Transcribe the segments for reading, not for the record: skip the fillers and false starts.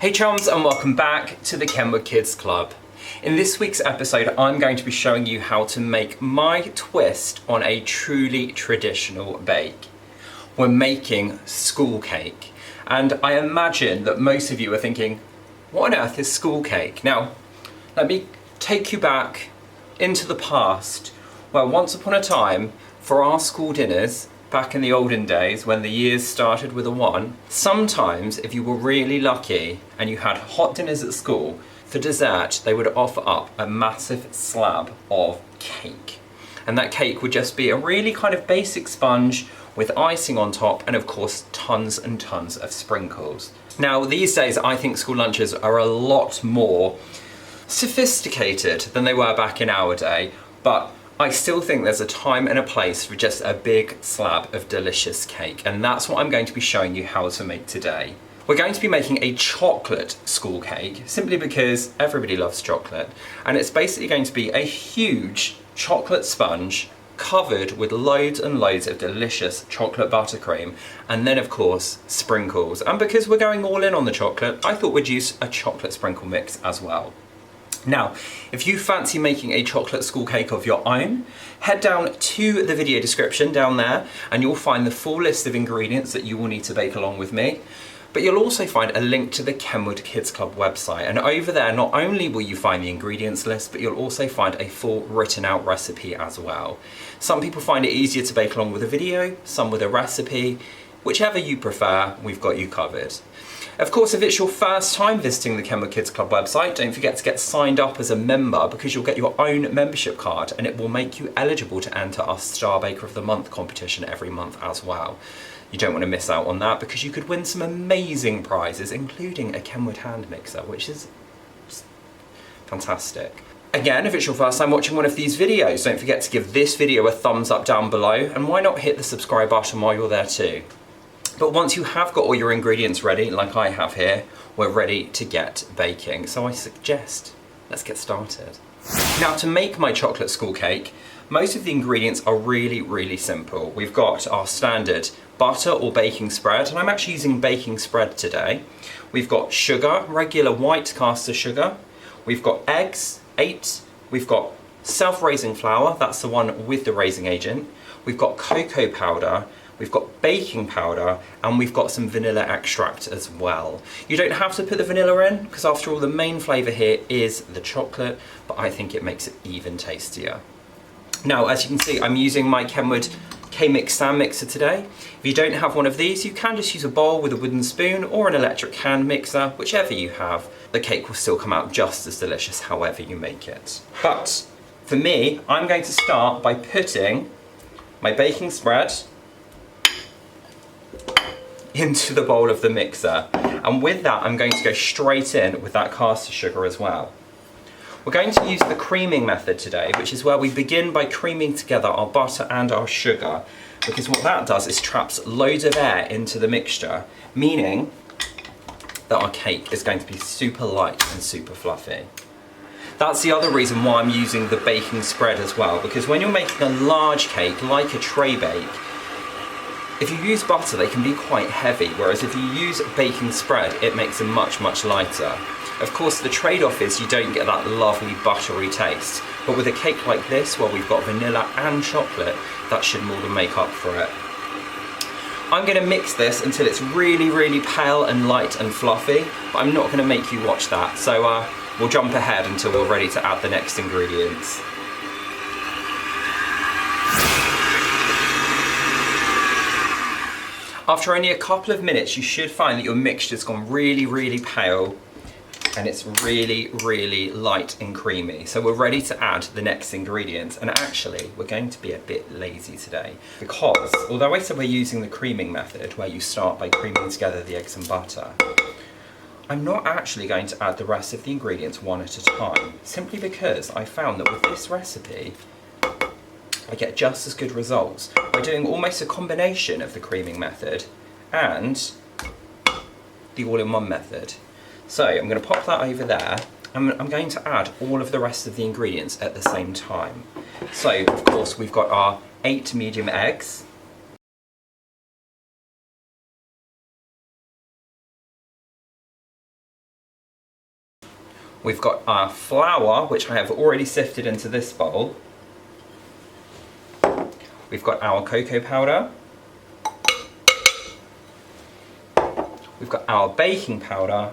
Hey chums, and welcome back to the Kenwood Kids Club. In this week's episode, I'm going to be showing you how to make my twist on a truly traditional bake. We're making school cake. And I imagine that most of you are thinking, what on earth is school cake? Now, let me take you back into the past, where once upon a time, for our school dinners, back in the olden days when the years started with a 1, sometimes if you were really lucky and you had hot dinners at school, for dessert they would offer up a massive slab of cake. And that cake would just be a really kind of basic sponge with icing on top and of course tons and tons of sprinkles. Now these days I think school lunches are a lot more sophisticated than they were back in our day, but I still think there's a time and a place for just a big slab of delicious cake, and that's what I'm going to be showing you how to make today. We're going to be making a chocolate school cake, simply because everybody loves chocolate, and it's basically going to be a huge chocolate sponge covered with loads and loads of delicious chocolate buttercream, and then of course sprinkles. And because we're going all in on the chocolate, I thought we'd use a chocolate sprinkle mix as well. Now, if you fancy making a chocolate school cake of your own, head down to the video description down there and you'll find the full list of ingredients that you will need to bake along with me. But you'll also find a link to the Kenwood Kids Club website, and over there not only will you find the ingredients list, but you'll also find a full written out recipe as well. Some people find it easier to bake along with a video, some with a recipe. Whichever you prefer, we've got you covered. Of course, if it's your first time visiting the Kenwood Kids Club website, don't forget to get signed up as a member, because you'll get your own membership card and it will make you eligible to enter our Star Baker of the Month competition every month as well. You don't want to miss out on that, because you could win some amazing prizes, including a Kenwood hand mixer, which is just fantastic. Again, if it's your first time watching one of these videos, don't forget to give this video a thumbs up down below, and why not hit the subscribe button while you're there too. But once you have got all your ingredients ready, like I have here, we're ready to get baking. So I suggest, let's get started. Now, to make my chocolate school cake, most of the ingredients are really simple. We've got our standard butter or baking spread, and I'm actually using baking spread today. We've got sugar, regular white caster sugar. We've got eggs, 8. We've got self-raising flour, that's the one with the raising agent. We've got cocoa powder. We've got baking powder, and we've got some vanilla extract as well. You don't have to put the vanilla in, because after all the main flavour here is the chocolate, but I think it makes it even tastier. Now, as you can see, I'm using my Kenwood K-Mix stand mixer today. If you don't have one of these, you can just use a bowl with a wooden spoon or an electric hand mixer, whichever you have. The cake will still come out just as delicious however you make it. But for me, I'm going to start by putting my baking spread into the bowl of the mixer, and with that I'm going to go straight in with that caster sugar as well. We're going to use the creaming method today, which is where we begin by creaming together our butter and our sugar, because what that does is traps loads of air into the mixture, meaning that our cake is going to be super light and super fluffy. That's the other reason why I'm using the baking spread as well, because when you're making a large cake like a tray bake, if you use butter, they can be quite heavy, whereas if you use baking spread, it makes them much lighter. Of course, the trade-off is you don't get that lovely buttery taste, but with a cake like this, where we've got vanilla and chocolate, that should more than make up for it. I'm going to mix this until it's really pale and light and fluffy, but I'm not going to make you watch that, so we'll jump ahead until we're ready to add the next ingredients. After only a couple of minutes, you should find that your mixture's gone really pale and it's really light and creamy. So we're ready to add the next ingredients. And actually, we're going to be a bit lazy today, because although I said we're using the creaming method, where you start by creaming together the eggs and butter, I'm not actually going to add the rest of the ingredients one at a time, simply because I found that with this recipe, I get just as good results by doing almost a combination of the creaming method and the all-in-one method. So I'm going to pop that over there, and I'm going to add all of the rest of the ingredients at the same time. So, of course, we've got our 8 medium eggs, We've got our flour, which I have already sifted into this bowl. We've got our cocoa powder. We've got our baking powder.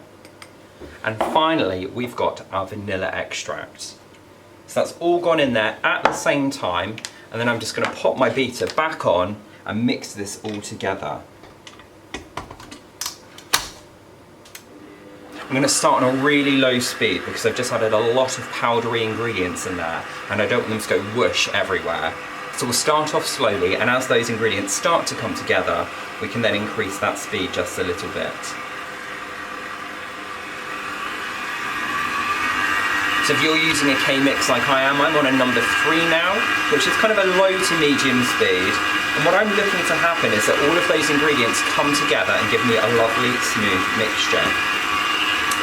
And finally, we've got our vanilla extract. So that's all gone in there at the same time. And then I'm just going to pop my beater back on and mix this all together. I'm going to start on a really low speed because I've just added a lot of powdery ingredients in there and I don't want them to go whoosh everywhere. So we'll start off slowly, and as those ingredients start to come together, we can then increase that speed just a little bit. So if you're using a K-mix like I am, I'm on a number 3 now, which is kind of a low to medium speed. And what I'm looking to happen is that all of those ingredients come together and give me a lovely smooth mixture.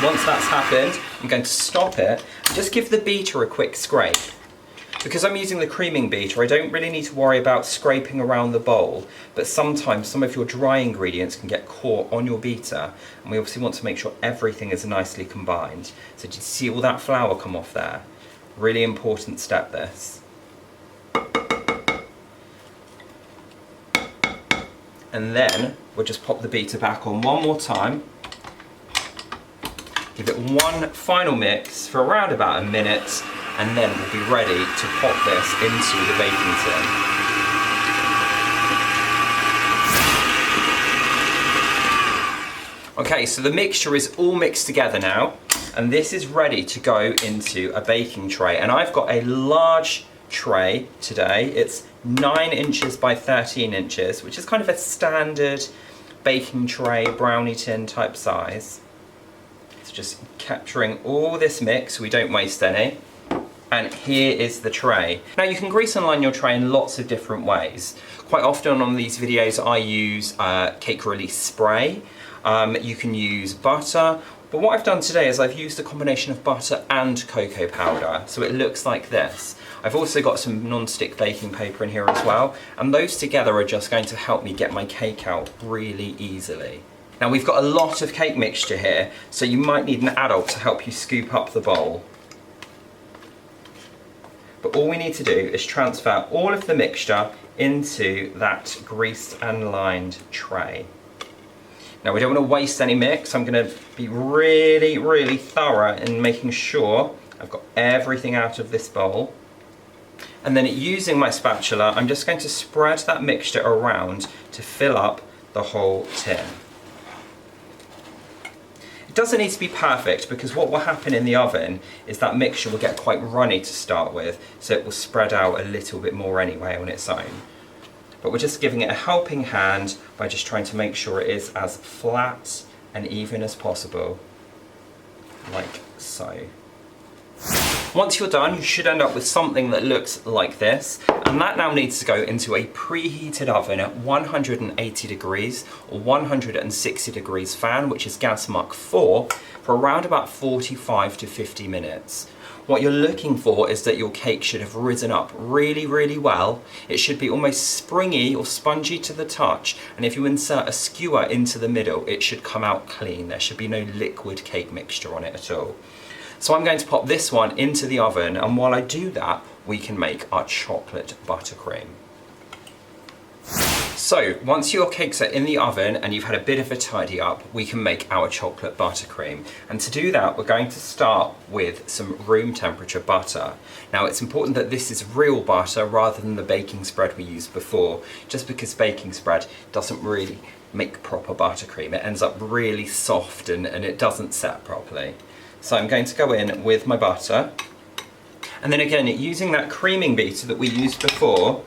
Once that's happened, I'm going to stop it and just give the beater a quick scrape. Because I'm using the creaming beater, I don't really need to worry about scraping around the bowl, but sometimes some of your dry ingredients can get caught on your beater, and we obviously want to make sure everything is nicely combined. So did you see all that flour come off there? Really important step, this. And then we'll just pop the beater back on one more time. Give it one final mix for around about a minute, and then we'll be ready to pop this into the baking tin. Okay, so the mixture is all mixed together now, and this is ready to go into a baking tray. And I've got a large tray today. It's 9 inches by 13 inches, which is kind of a standard baking tray, brownie tin type size. Just capturing all this mix so we don't waste any. And here is the tray. Now you can grease and line your tray in lots of different ways. Quite often on these videos I use cake release spray. You can use butter, but what I've done today is I've used a combination of butter and cocoa powder, so it looks like this. I've also got some non-stick baking paper in here as well, and those together are just going to help me get my cake out really easily. Now we've got a lot of cake mixture here, so you might need an adult to help you scoop up the bowl. But all we need to do is transfer all of the mixture into that greased and lined tray. Now we don't want to waste any mix. I'm going to be really, really thorough in making sure I've got everything out of this bowl. And then using my spatula, I'm just going to spread that mixture around to fill up the whole tin. It doesn't need to be perfect because what will happen in the oven is that mixture will get quite runny to start with, so it will spread out a little bit more anyway on its own. But we're just giving it a helping hand by just trying to make sure it is as flat and even as possible, like so. Once you're done, you should end up with something that looks like this, and that now needs to go into a preheated oven at 180 degrees or 160 degrees fan, which is gas Mach 4, for around about 45 to 50 minutes. What you're looking for is that your cake should have risen up really, really well. It should be almost springy or spongy to the touch, and if you insert a skewer into the middle, it should come out clean. There should be no liquid cake mixture on it at all. So I'm going to pop this one into the oven, and while I do that, we can make our chocolate buttercream. So once your cakes are in the oven and you've had a bit of a tidy up, we can make our chocolate buttercream. And to do that, we're going to start with some room temperature butter. Now it's important that this is real butter rather than the baking spread we used before, just because baking spread doesn't really make proper buttercream. It ends up really soft and it doesn't set properly. So I'm going to go in with my butter, and then again, using that creaming beater that we used before,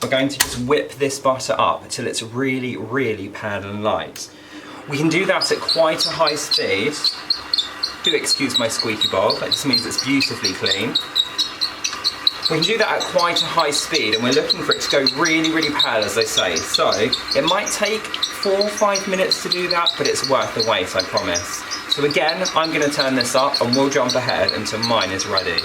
we're going to just whip this butter up until it's really, really pale and light. We can do that at quite a high speed. Do excuse my squeaky bowl, that just means it's beautifully clean. We can do that at quite a high speed, and we're looking for it to go really, really pale, as I say. So it might take 4 or 5 minutes to do that, but it's worth the wait, I promise. So again, I'm going to turn this up and we'll jump ahead until mine is ready.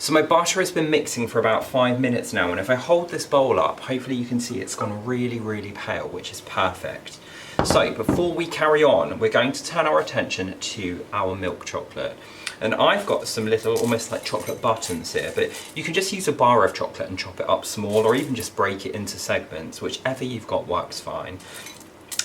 So my butter has been mixing for about 5 minutes now, and if I hold this bowl up, hopefully you can see it's gone really, really pale, which is perfect. So before we carry on, we're going to turn our attention to our milk chocolate. And I've got some little, almost like chocolate buttons here, but you can just use a bar of chocolate and chop it up small, or even just break it into segments, whichever you've got works fine.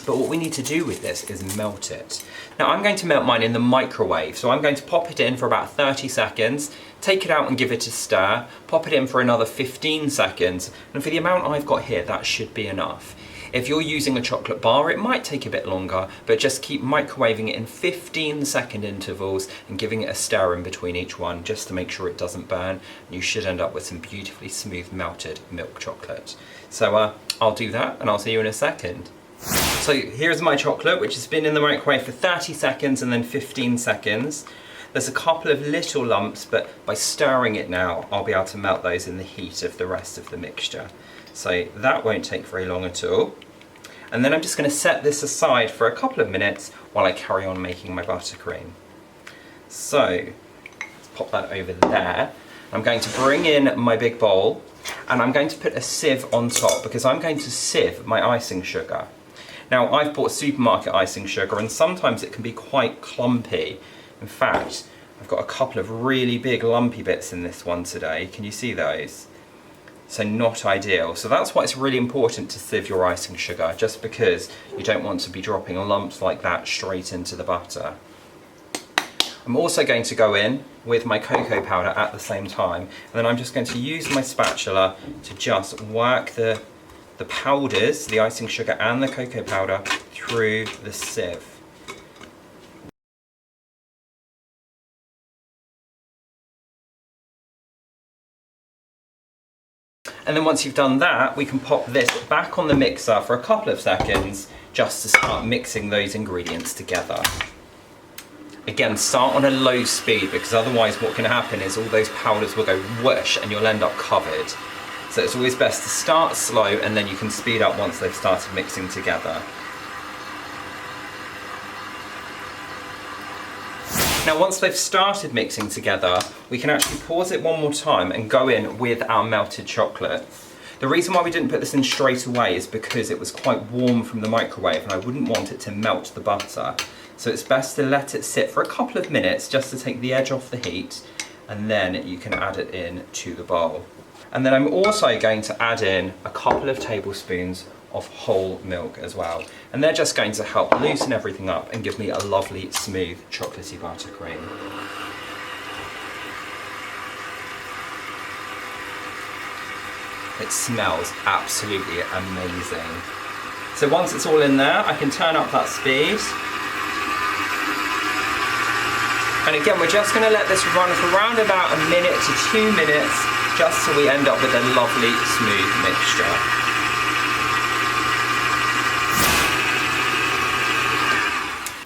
But what we need to do with this is melt it. Now I'm going to melt mine in the microwave, so I'm going to pop it in for about 30 seconds, take it out and give it a stir, pop it in for another 15 seconds, and for the amount I've got here, that should be enough. If you're using a chocolate bar, it might take a bit longer, but just keep microwaving it in 15-second intervals and giving it a stir in between each one just to make sure it doesn't burn. And you should end up with some beautifully smooth melted milk chocolate. So I'll do that and I'll see you in a second. So here's my chocolate, which has been in the microwave for 30 seconds and then 15 seconds. There's a couple of little lumps, but by stirring it now, I'll be able to melt those in the heat of the rest of the mixture. So that won't take very long at all. And then I'm just going to set this aside for a couple of minutes while I carry on making my buttercream. So let's pop that over there. I'm going to bring in my big bowl and I'm going to put a sieve on top because I'm going to sieve my icing sugar. Now I've bought supermarket icing sugar and sometimes it can be quite clumpy. In fact, I've got a couple of really big lumpy bits in this one today. Can you see those? So not ideal. So that's why it's really important to sieve your icing sugar, just because you don't want to be dropping lumps like that straight into the butter. I'm also going to go in with my cocoa powder at the same time, and then I'm just going to use my spatula to just work the powders, the icing sugar and the cocoa powder through the sieve. And then once you've done that, we can pop this back on the mixer for a couple of seconds just to start mixing those ingredients together. Again, start on a low speed because otherwise what can happen is all those powders will go whoosh and you'll end up covered. So it's always best to start slow and then you can speed up once they've started mixing together. Now once they've started mixing together, we can actually pause it one more time and go in with our melted chocolate. The reason why we didn't put this in straight away is because it was quite warm from the microwave and I wouldn't want it to melt the butter. So it's best to let it sit for a couple of minutes just to take the edge off the heat, and then you can add it in to the bowl. And then I'm also going to add in a couple of tablespoons of whole milk as well. And they're just going to help loosen everything up and give me a lovely, smooth, chocolatey buttercream. It smells absolutely amazing. So once it's all in there, I can turn up that speed. And again, we're just going to let this run for around about 1 to 2 minutes, just so we end up with a lovely, smooth mixture.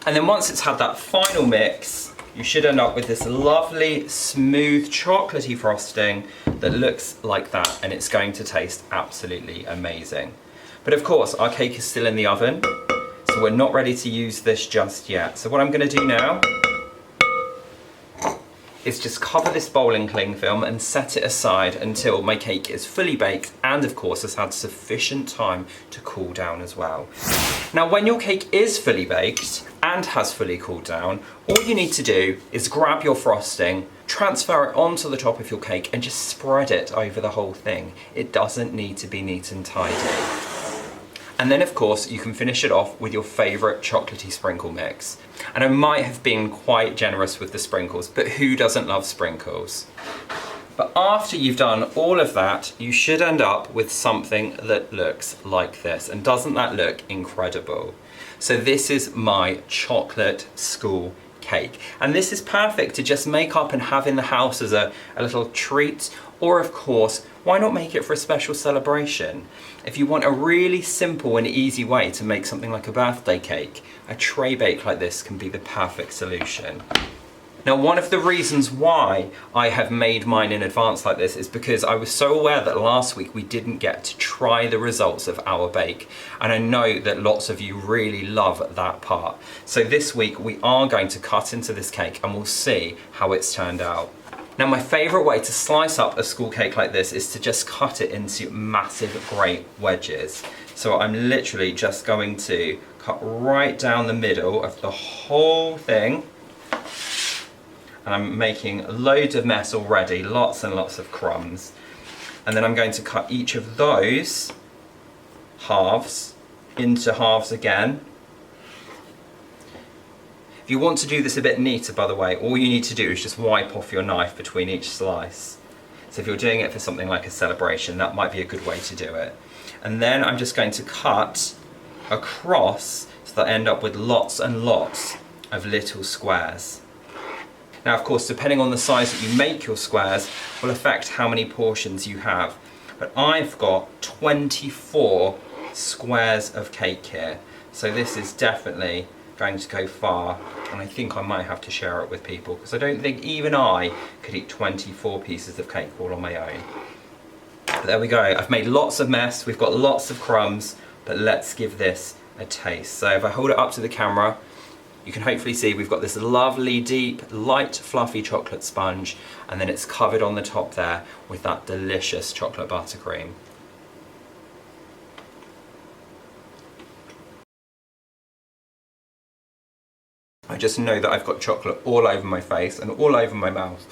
And then once it's had that final mix, you should end up with this lovely, smooth, chocolatey frosting that looks like that, and it's going to taste absolutely amazing. But of course, our cake is still in the oven, so we're not ready to use this just yet. So what I'm going to do now is just cover this bowl in cling film and set it aside until my cake is fully baked and of course has had sufficient time to cool down as well. Now when your cake is fully baked and has fully cooled down, all you need to do is grab your frosting, transfer it onto the top of your cake and just spread it over the whole thing. It doesn't need to be neat and tidy. And then of course you can finish it off with your favourite chocolatey sprinkle mix. And I might have been quite generous with the sprinkles, but who doesn't love sprinkles? But after you've done all of that, you should end up with something that looks like this. And doesn't that look incredible? So this is my chocolate school cake. And this is perfect to just make up and have in the house as a little treat. Or of course, why not make it for a special celebration? If you want a really simple and easy way to make something like a birthday cake, a tray bake like this can be the perfect solution. Now, one of the reasons why I have made mine in advance like this is because I was so aware that last week we didn't get to try the results of our bake. And I know that lots of you really love that part. So this week we are going to cut into this cake and we'll see how it's turned out. Now my favourite way to slice up a school cake like this is to just cut it into massive great wedges. So I'm literally just going to cut right down the middle of the whole thing. And I'm making loads of mess already, lots and lots of crumbs. And then I'm going to cut each of those halves into halves again. If you want to do this a bit neater, by the way, all you need to do is just wipe off your knife between each slice. So if you're doing it for something like a celebration, that might be a good way to do it. And then I'm just going to cut across so that I end up with lots and lots of little squares. Now, of course, depending on the size that you make your squares will affect how many portions you have. But I've got 24 squares of cake here. So this is definitely going to go far, and I think I might have to share it with people because I don't think even I could eat 24 pieces of cake all on my own. But there we go. I've made lots of mess. We've got lots of crumbs, but let's give this a taste. So if I hold it up to the camera, you can hopefully see we've got this lovely, deep, light, fluffy chocolate sponge, and then it's covered on the top there with that delicious chocolate buttercream. I just know that I've got chocolate all over my face and all over my mouth,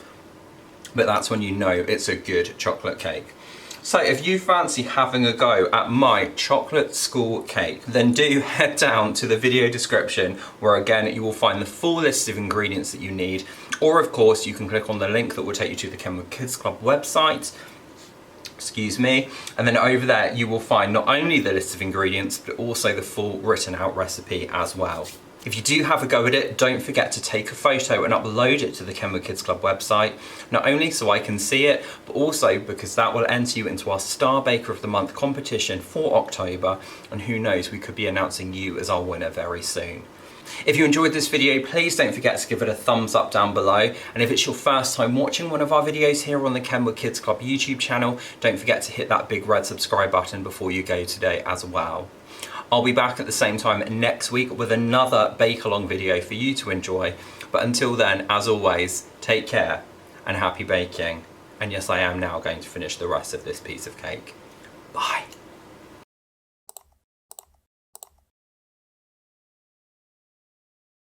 but that's when you know it's a good chocolate cake. So if you fancy having a go at my chocolate school cake, then do head down to the video description where again you will find the full list of ingredients that you need, or of course you can click on the link that will take you to the Kenwood Kids Club website, and then over there you will find not only the list of ingredients but also the full written out recipe as well. If you do have a go at it, don't forget to take a photo and upload it to the Kenwood Kids Club website, not only so I can see it, but also because that will enter you into our Star Baker of the Month competition for October, and who knows, we could be announcing you as our winner very soon. If you enjoyed this video, please don't forget to give it a thumbs up down below, and if it's your first time watching one of our videos here on the Kenwood Kids Club YouTube channel, don't forget to hit that big red subscribe button before you go today as well. I'll be back at the same time next week with another Bakealong video for you to enjoy. But until then, as always, take care and happy baking. And yes, I am now going to finish the rest of this piece of cake. Bye.